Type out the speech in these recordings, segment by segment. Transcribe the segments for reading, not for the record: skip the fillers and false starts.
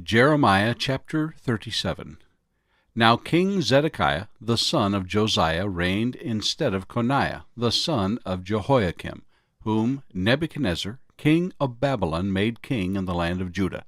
Jeremiah chapter 37. Now King Zedekiah the son of Josiah reigned instead of Coniah the son of Jehoiakim, whom Nebuchadnezzar king of Babylon made king in the land of Judah.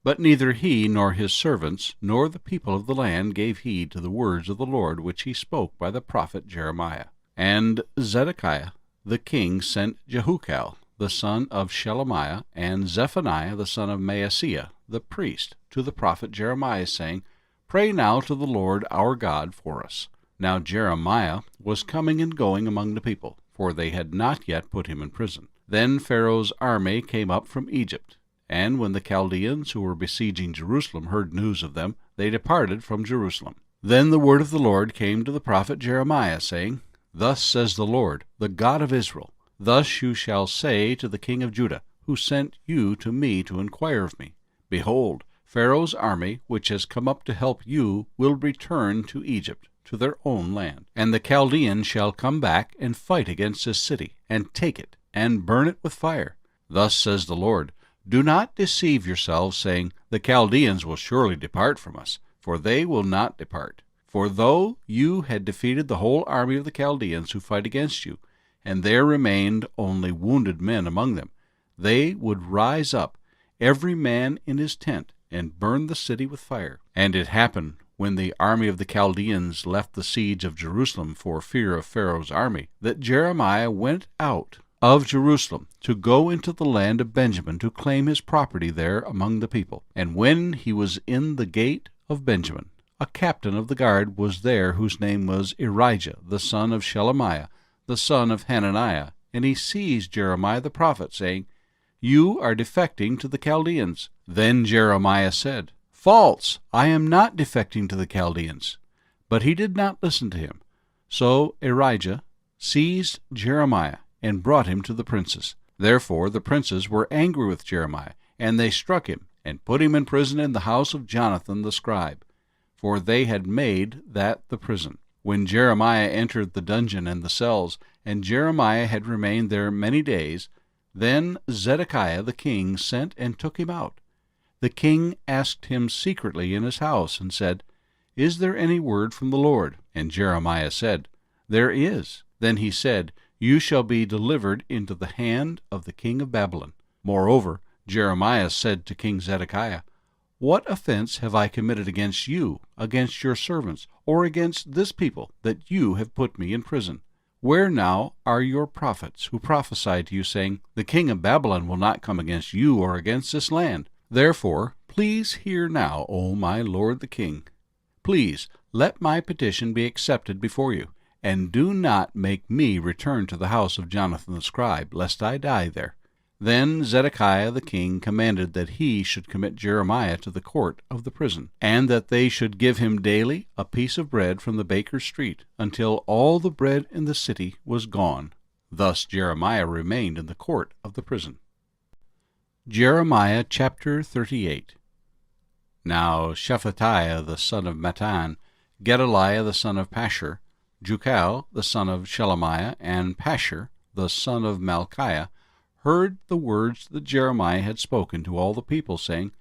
But neither he nor his servants nor the people of the land gave heed to the words of the Lord which he spoke by the prophet Jeremiah. And Zedekiah the king sent Jehukal the son of Shelemiah, and Zephaniah the son of Maaseiah the priest, to the prophet Jeremiah, saying, Pray now to the Lord our God for us. Now Jeremiah was coming and going among the people, for they had not yet put him in prison. Then Pharaoh's army came up from Egypt, and when the Chaldeans who were besieging Jerusalem heard news of them, they departed from Jerusalem. Then the word of the Lord came to the prophet Jeremiah, saying, Thus says the Lord, the God of Israel, Thus you shall say to the king of Judah, who sent you to me to inquire of me, Behold, Pharaoh's army, which has come up to help you, will return to Egypt, to their own land. And the Chaldeans shall come back and fight against this city, and take it, and burn it with fire. Thus says the Lord, Do not deceive yourselves, saying, The Chaldeans will surely depart from us, for they will not depart. For though you had defeated the whole army of the Chaldeans who fight against you, and there remained only wounded men among them, they would rise up, every man in his tent, and burn the city with fire. And it happened, when the army of the Chaldeans left the siege of Jerusalem for fear of Pharaoh's army, that Jeremiah went out of Jerusalem to go into the land of Benjamin to claim his property there among the people. And when he was in the gate of Benjamin, a captain of the guard was there whose name was Irijah, the son of Shelemiah, the son of Hananiah, and he seized Jeremiah the prophet, saying, You are defecting to the Chaldeans. Then Jeremiah said, False! I am not defecting to the Chaldeans. But he did not listen to him. So Irijah seized Jeremiah and brought him to the princes. Therefore the princes were angry with Jeremiah, and they struck him, and put him in prison in the house of Jonathan the scribe, for they had made that the prison. When Jeremiah entered the dungeon and the cells, and Jeremiah had remained there many days, then Zedekiah the king sent and took him out. The king asked him secretly in his house, and said, Is there any word from the Lord? And Jeremiah said, There is. Then he said, You shall be delivered into the hand of the king of Babylon. Moreover, Jeremiah said to King Zedekiah, What offense have I committed against you, against your servants, or against this people, that you have put me in prison? Where now are your prophets, who prophesied to you, saying, The king of Babylon will not come against you or against this land? Therefore, please hear now, O my lord the king. Please let my petition be accepted before you, and do not make me return to the house of Jonathan the scribe, lest I die there. Then Zedekiah the king commanded that he should commit Jeremiah to the court of the prison, and that they should give him daily a piece of bread from the baker's street, until all the bread in the city was gone. Thus Jeremiah remained in the court of the prison. Jeremiah chapter 38. Now Shephatiah the son of Mattan, Gedaliah the son of Pashur, Jukal the son of Shelemiah, and Pashur the son of Malchiah, heard the words that Jeremiah had spoken to all the people, saying,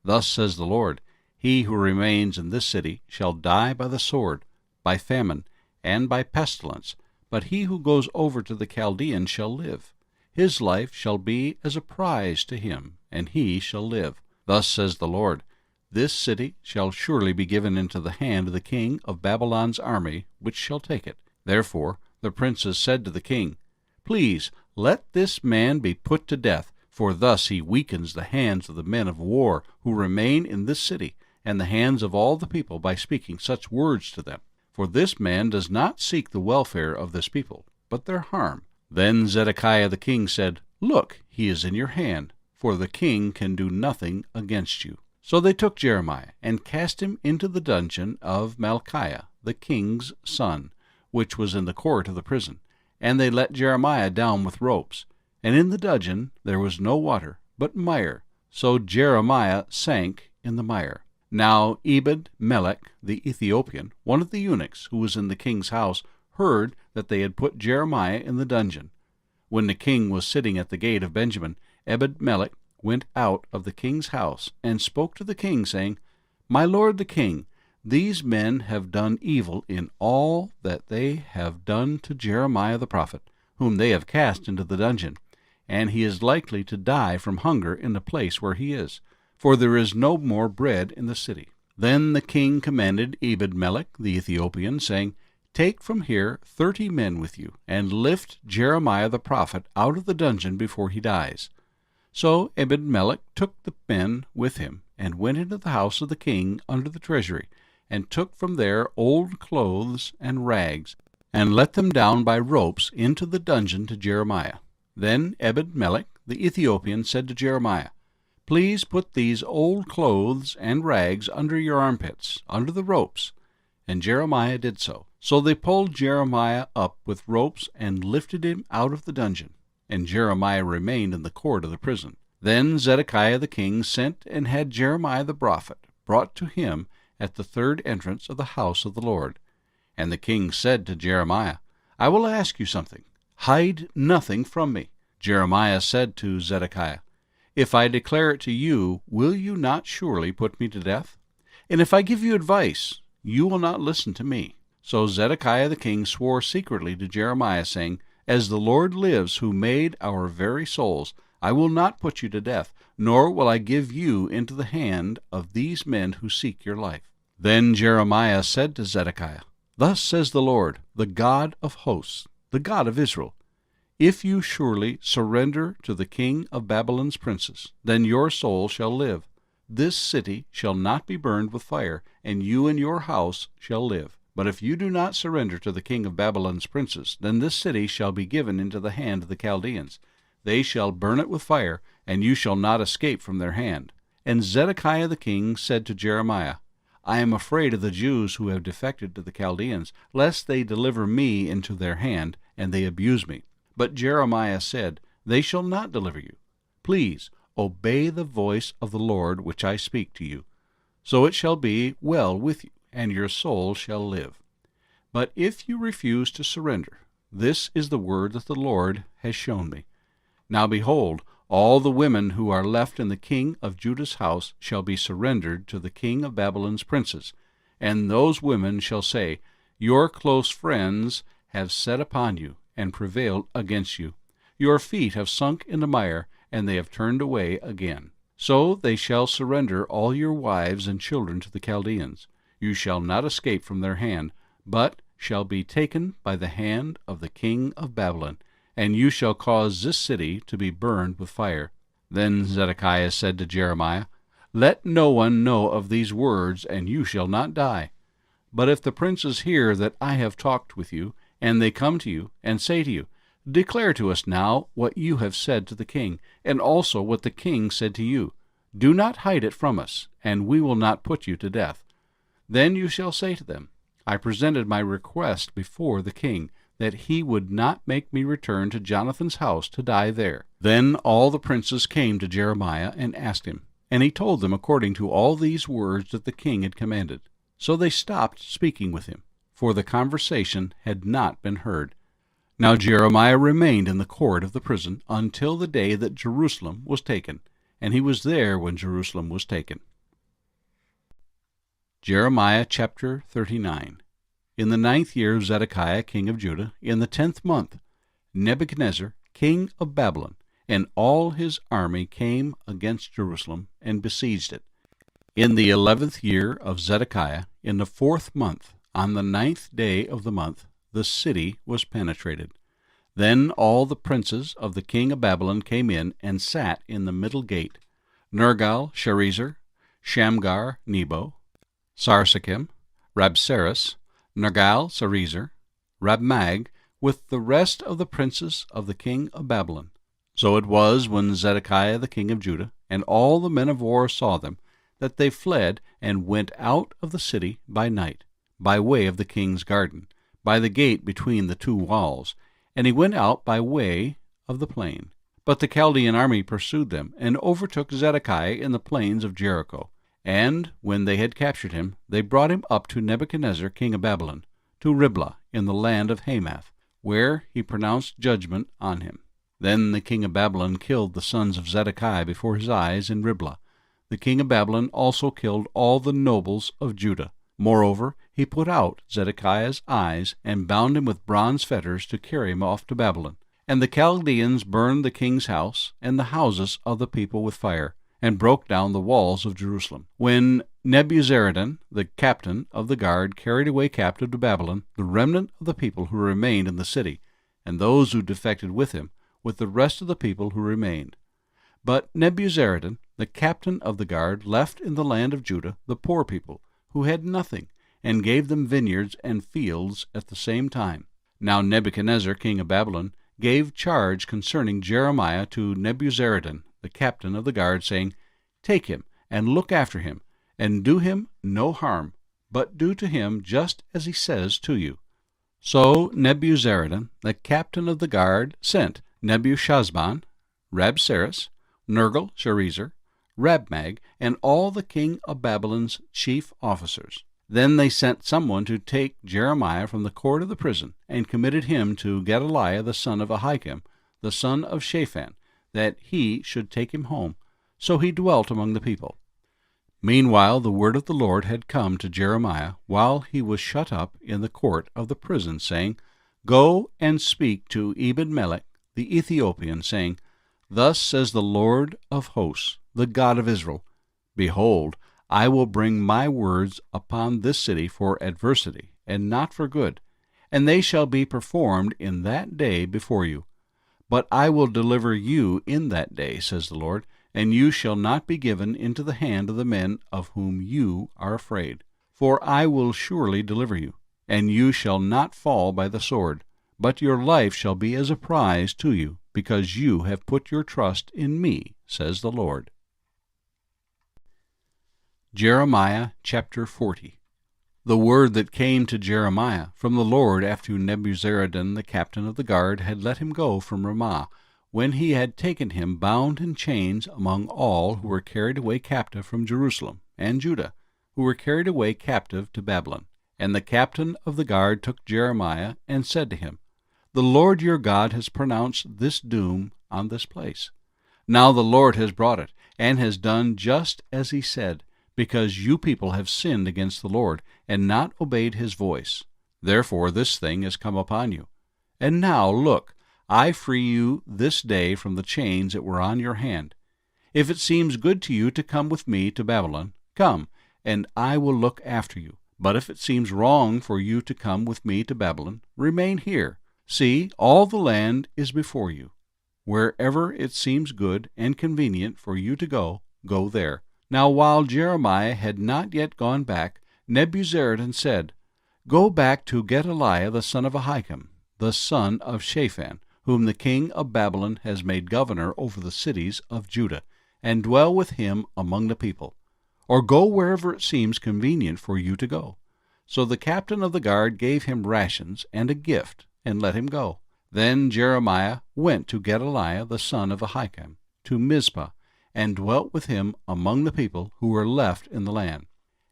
Thus says the Lord, He who remains in this city shall die by the sword, by famine, and by pestilence, but he who goes over to the Chaldeans shall live. His life shall be as a prize to him, and he shall live. Thus says the Lord, This city shall surely be given into the hand of the king of Babylon's army, which shall take it. Therefore the princes said to the king, Please, let this man be put to death, for thus he weakens the hands of the men of war who remain in this city, and the hands of all the people by speaking such words to them. For this man does not seek the welfare of this people, but their harm. Then Zedekiah the king said, Look, he is in your hand, for the king can do nothing against you. So they took Jeremiah, and cast him into the dungeon of Malchiah, the king's son, which was in the court of the prison. And they let Jeremiah down with ropes. And in the dungeon there was no water, but mire. So Jeremiah sank in the mire. Now Ebed-melech the Ethiopian, one of the eunuchs who was in the king's house, heard that they had put Jeremiah in the dungeon. When the king was sitting at the gate of Benjamin, Ebed-melech went out of the king's house, and spoke to the king, saying, My lord the king, these men have done evil in all that they have done to Jeremiah the prophet, whom they have cast into the dungeon, and he is likely to die from hunger in the place where he is, for there is no more bread in the city. Then the king commanded Ebed-melech the Ethiopian, saying, Take from here 30 men with you, and lift Jeremiah the prophet out of the dungeon before he dies. So Ebed-melech took the men with him, and went into the house of the king under the treasury, and took from there old clothes and rags, and let them down by ropes into the dungeon to Jeremiah. Then Ebed-melech the Ethiopian said to Jeremiah, Please put these old clothes and rags under your armpits, under the ropes. And Jeremiah did so. So they pulled Jeremiah up with ropes and lifted him out of the dungeon. And Jeremiah remained in the court of the prison. Then Zedekiah the king sent and had Jeremiah the prophet brought to him at the third entrance of the house of the Lord. And the king said to Jeremiah, I will ask you something. Hide nothing from me. Jeremiah said to Zedekiah, If I declare it to you, will you not surely put me to death? And if I give you advice, you will not listen to me. So Zedekiah the king swore secretly to Jeremiah, saying, As the Lord lives, who made our very souls, I will not put you to death, nor will I give you into the hand of these men who seek your life. Then Jeremiah said to Zedekiah, Thus says the Lord, the God of hosts, the God of Israel, If you surely surrender to the king of Babylon's princes, then your soul shall live. This city shall not be burned with fire, and you and your house shall live. But if you do not surrender to the king of Babylon's princes, then this city shall be given into the hand of the Chaldeans. They shall burn it with fire, and you shall not escape from their hand. And Zedekiah the king said to Jeremiah, I am afraid of the Jews who have defected to the Chaldeans, lest they deliver me into their hand, and they abuse me. But Jeremiah said, They shall not deliver you. Please obey the voice of the Lord which I speak to you. So it shall be well with you, and your soul shall live. But if you refuse to surrender, this is the word that the Lord has shown me. Now behold, all the women who are left in the king of Judah's house shall be surrendered to the king of Babylon's princes. And those women shall say, Your close friends have set upon you, and prevailed against you. Your feet have sunk in the mire, and they have turned away again. So they shall surrender all your wives and children to the Chaldeans. You shall not escape from their hand, but shall be taken by the hand of the king of Babylon, and you shall cause this city to be burned with fire. Then Zedekiah said to Jeremiah, Let no one know of these words, and you shall not die. But if the princes hear that I have talked with you, and they come to you, and say to you, Declare to us now what you have said to the king, and also what the king said to you. Do not hide it from us, and we will not put you to death. Then you shall say to them, I presented my request before the king, that he would not make me return to Jonathan's house to die there. Then all the princes came to Jeremiah and asked him, and he told them according to all these words that the king had commanded. So they stopped speaking with him, for the conversation had not been heard. Now Jeremiah remained in the court of the prison until the day that Jerusalem was taken, and he was there when Jerusalem was taken. Jeremiah chapter 39. In the 9th year of Zedekiah king of Judah, in the 10th month, Nebuchadnezzar king of Babylon and all his army came against Jerusalem and besieged it. In the 11th year of Zedekiah, in the 4th month, on the 9th day of the month, the city was penetrated. Then all the princes of the king of Babylon came in and sat in the middle gate, Nergal-Sharezer, Shamgar-Nebo, Sarsekim, Rabsaris, Nergal-Sharezer, Rabmag, with the rest of the princes of the king of Babylon. So it was when Zedekiah the king of Judah and all the men of war saw them, that they fled and went out of the city by night, by way of the king's garden, by the gate between the two walls, and he went out by way of the plain. But the Chaldean army pursued them, and overtook Zedekiah in the plains of Jericho. And when they had captured him, they brought him up to Nebuchadnezzar king of Babylon, to Riblah in the land of Hamath, where he pronounced judgment on him. Then the king of Babylon killed the sons of Zedekiah before his eyes in Riblah. The king of Babylon also killed all the nobles of Judah. Moreover, he put out Zedekiah's eyes, and bound him with bronze fetters to carry him off to Babylon. And the Chaldeans burned the king's house and the houses of the people with fire, and broke down the walls of Jerusalem. When Nebuzaradan, the captain of the guard, carried away captive to Babylon the remnant of the people who remained in the city, and those who defected with him, with the rest of the people who remained. But Nebuzaradan, the captain of the guard, left in the land of Judah the poor people, who had nothing, and gave them vineyards and fields at the same time. Now Nebuchadnezzar, king of Babylon, gave charge concerning Jeremiah to Nebuzaradan, the captain of the guard, saying, Take him, and look after him, and do him no harm, but do to him just as he says to you. So Nebuzaradan, the captain of the guard, sent Nebuchadnezzar, Rabsaris, Nergal-Sharezer, Rabmag, and all the king of Babylon's chief officers. Then they sent someone to take Jeremiah from the court of the prison, and committed him to Gedaliah the son of Ahikam, the son of Shaphan, that he should take him home. So he dwelt among the people. Meanwhile the word of the Lord had come to Jeremiah while he was shut up in the court of the prison, saying, Go and speak to Ebed-melech the Ethiopian, saying, Thus says the Lord of hosts, the God of Israel, Behold, I will bring my words upon this city for adversity, and not for good, and they shall be performed in that day before you. But I will deliver you in that day, says the Lord, and you shall not be given into the hand of the men of whom you are afraid. For I will surely deliver you, and you shall not fall by the sword, but your life shall be as a prize to you, because you have put your trust in me, says the Lord. Jeremiah chapter 40. The word that came to Jeremiah from the Lord after Nebuzaradan the captain of the guard had let him go from Ramah, when he had taken him bound in chains among all who were carried away captive from Jerusalem and Judah, who were carried away captive to Babylon. And the captain of the guard took Jeremiah and said to him, The Lord your God has pronounced this doom on this place. Now the Lord has brought it, and has done just as he said, because you people have sinned against the Lord, and not obeyed his voice. Therefore this thing has come upon you. And now, look, I free you this day from the chains that were on your hand. If it seems good to you to come with me to Babylon, come, and I will look after you. But if it seems wrong for you to come with me to Babylon, remain here. See, all the land is before you. Wherever it seems good and convenient for you to go, go there. Now while Jeremiah had not yet gone back, Nebuzaradan said, Go back to Gedaliah the son of Ahikam, the son of Shaphan, whom the king of Babylon has made governor over the cities of Judah, and dwell with him among the people. Or go wherever it seems convenient for you to go. So the captain of the guard gave him rations and a gift, and let him go. Then Jeremiah went to Gedaliah the son of Ahikam, to Mizpah, and dwelt with him among the people who were left in the land.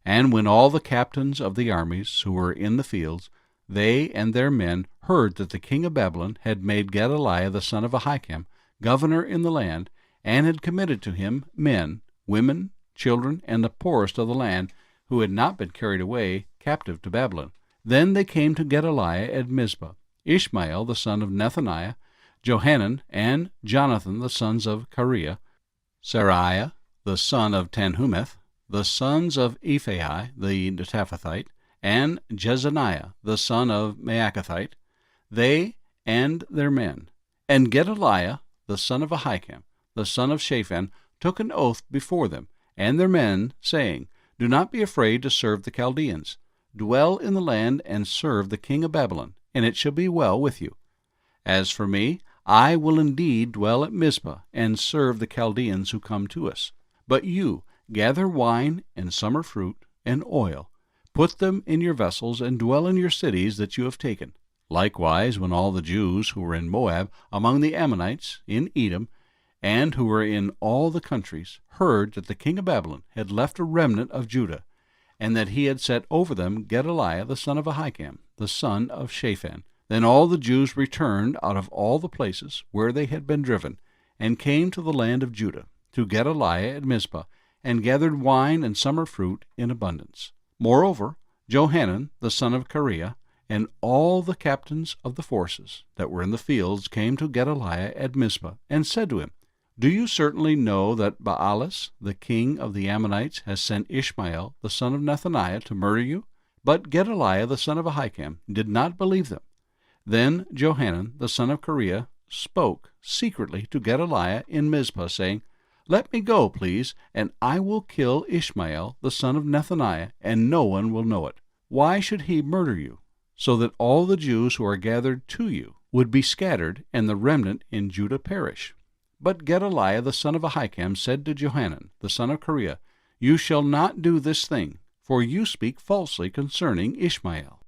And when all the captains of the armies who were in the fields, they and their men, heard that the king of Babylon had made Gedaliah the son of Ahikam governor in the land, and had committed to him men, women, children, and the poorest of the land, who had not been carried away captive to Babylon, then they came to Gedaliah at Mizpah, Ishmael the son of Nethaniah, Johanan and Jonathan the sons of Kareah, Seraiah the son of Tanhumeth, the sons of Ephai the Netophathite, and Jezaniah the son of Maacathite, they and their men. And Gedaliah the son of Ahikam, the son of Shaphan, took an oath before them and their men, saying, Do not be afraid to serve the Chaldeans. Dwell in the land and serve the king of Babylon, and it shall be well with you. As for me, I will indeed dwell at Mizpah, and serve the Chaldeans who come to us. But you, gather wine and summer fruit and oil, put them in your vessels, and dwell in your cities that you have taken. Likewise, when all the Jews who were in Moab, among the Ammonites, in Edom, and who were in all the countries, heard that the king of Babylon had left a remnant of Judah, and that he had set over them Gedaliah the son of Ahikam, the son of Shaphan, Then all the Jews returned out of all the places where they had been driven, and came to the land of Judah, to Gedaliah at Mizpah, and gathered wine and summer fruit in abundance. Moreover, Johanan the son of Kareah, and all the captains of the forces that were in the fields came to Gedaliah at Mizpah, and said to him, Do you certainly know that Baalis, the king of the Ammonites, has sent Ishmael the son of Nethaniah to murder you? But Gedaliah the son of Ahikam did not believe them. Then Johanan the son of Kareah spoke secretly to Gedaliah in Mizpah, saying, Let me go, please, and I will kill Ishmael the son of Nethaniah, and no one will know it. Why should he murder you, so that all the Jews who are gathered to you would be scattered, and the remnant in Judah perish? But Gedaliah the son of Ahikam said to Johanan the son of Kareah, You shall not do this thing, for you speak falsely concerning Ishmael.